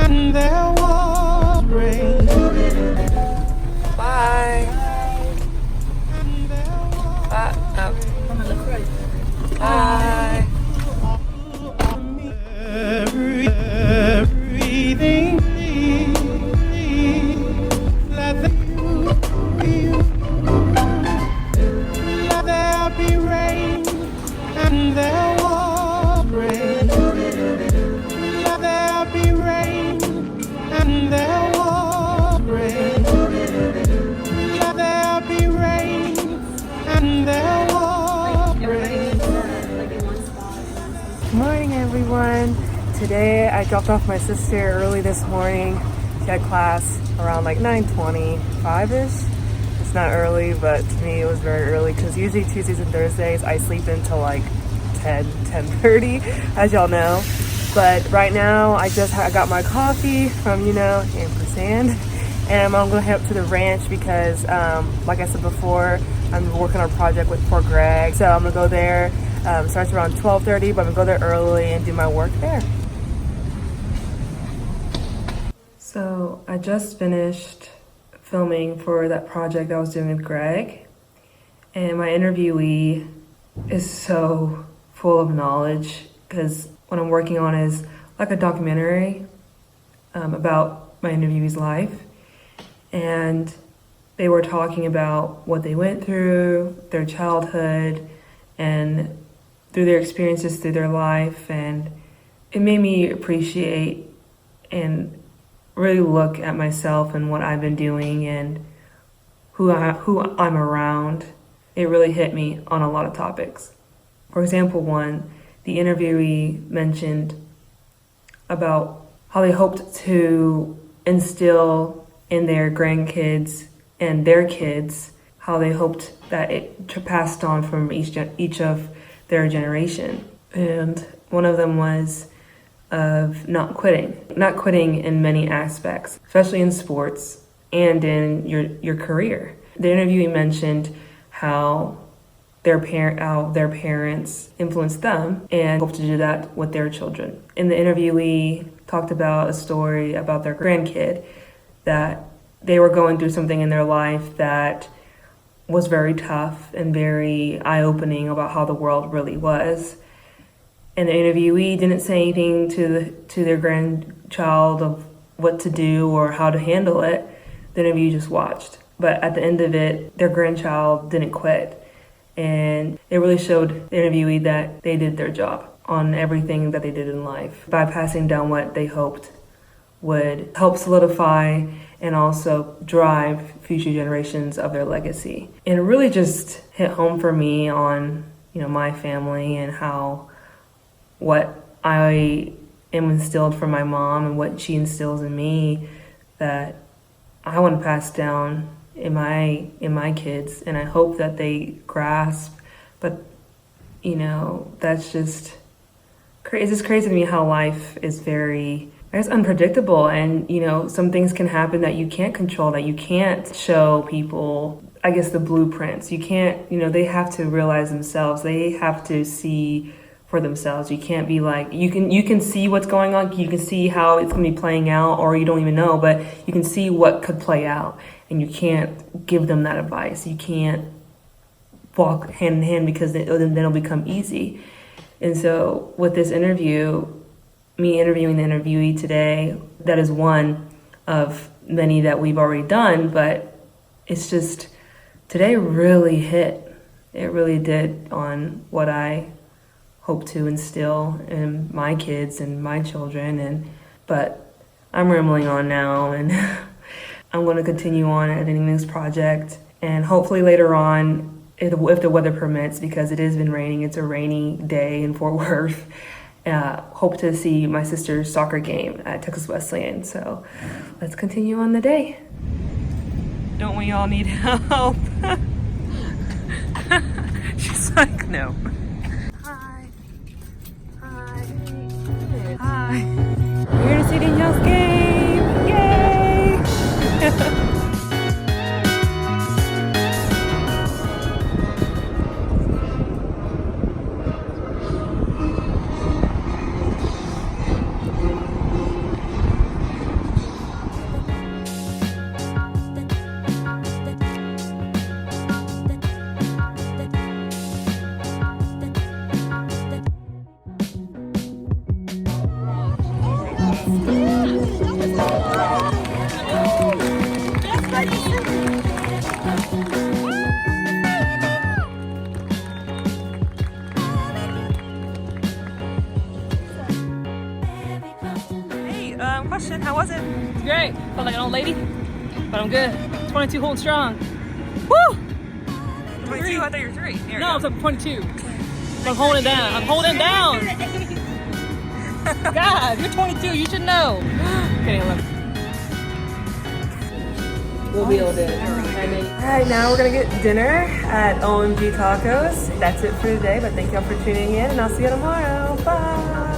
and there was rain. Bye. And there was Bye. everything. Let there be rain, and there was rain. Let there be rain, and there was rain. Let there be rain, and there was rain. Good morning, everyone. Today I dropped off my sister early this morning. She had class around like 9:25-ish. It's not early, but to me it was very early because usually Tuesdays and Thursdays I sleep until like 10:30, as y'all know. But right now I got my coffee from, ampersand, and I'm gonna head up to the ranch because, like I said before, I'm working on a project with poor Greg. So I'm gonna go there. It starts around 12:30, but I'm gonna go there early and do my work there. So I just finished filming for that project I was doing with Greg, and my interviewee is so full of knowledge because what I'm working on is like a documentary about my interviewee's life, and they were talking about what they went through, their childhood, and through their experiences through their life, and it made me appreciate and really look at myself and what I've been doing and who I'm around. It really hit me on a lot of topics. For example, one, the interviewee mentioned about how they hoped to instill in their grandkids and their kids, how they hoped that it passed on from each of their generation. And one of them was of not quitting in many aspects, especially in sports and in your career. The interviewee mentioned how their parents influenced them and hope to do that with their children. And the interviewee talked about a story about their grandkid, that they were going through something in their life that was very tough and very eye-opening about how the world really was. And the interviewee didn't say anything to their grandchild of what to do or how to handle it. The interview just watched. But at the end of it, their grandchild didn't quit. And it really showed the interviewee that they did their job on everything that they did in life by passing down what they hoped would help solidify and also drive future generations of their legacy. And it really just hit home for me on, my family and how what I am instilled from my mom and what she instills in me that I want to pass down in my kids, and I hope that they grasp. But that's just crazy. It's just crazy to me how life is very, I guess, unpredictable, and some things can happen that you can't control, that you can't show people, I guess, the blueprints. You can't, they have to realize themselves. They have to see for themselves. You can't be like, you can see what's going on, you can see how it's going to be playing out, or you don't even know, but you can see what could play out, and you can't give them that advice. You can't walk hand in hand because then it'll become easy. And so with this interview, me interviewing the interviewee today, that is one of many that we've already done, but it's just, today really hit. It really did on what I hope to instill in my kids and my children. But I'm rambling on now, and I'm going to continue on editing this project, and hopefully later on, if the weather permits, because it has been raining, it's a rainy day in Fort Worth, hope to see my sister's soccer game at Texas Wesleyan. So let's continue on the day. Don't we all need help? She's like, no. Hi. We're here to see Danielle's game. Yay! Hey, question, how was it? Great. Felt like an old lady, but I'm good. 22 holding strong. Woo! 22, I thought you were 3. Here, No, I'm 22. I'm holding down. I'm holding down. God, you're 22. You should know. Okay, look. We'll be able to. Alright, now we're gonna get dinner at OMG Tacos. That's it for today, but thank y'all for tuning in, and I'll see you tomorrow. Bye!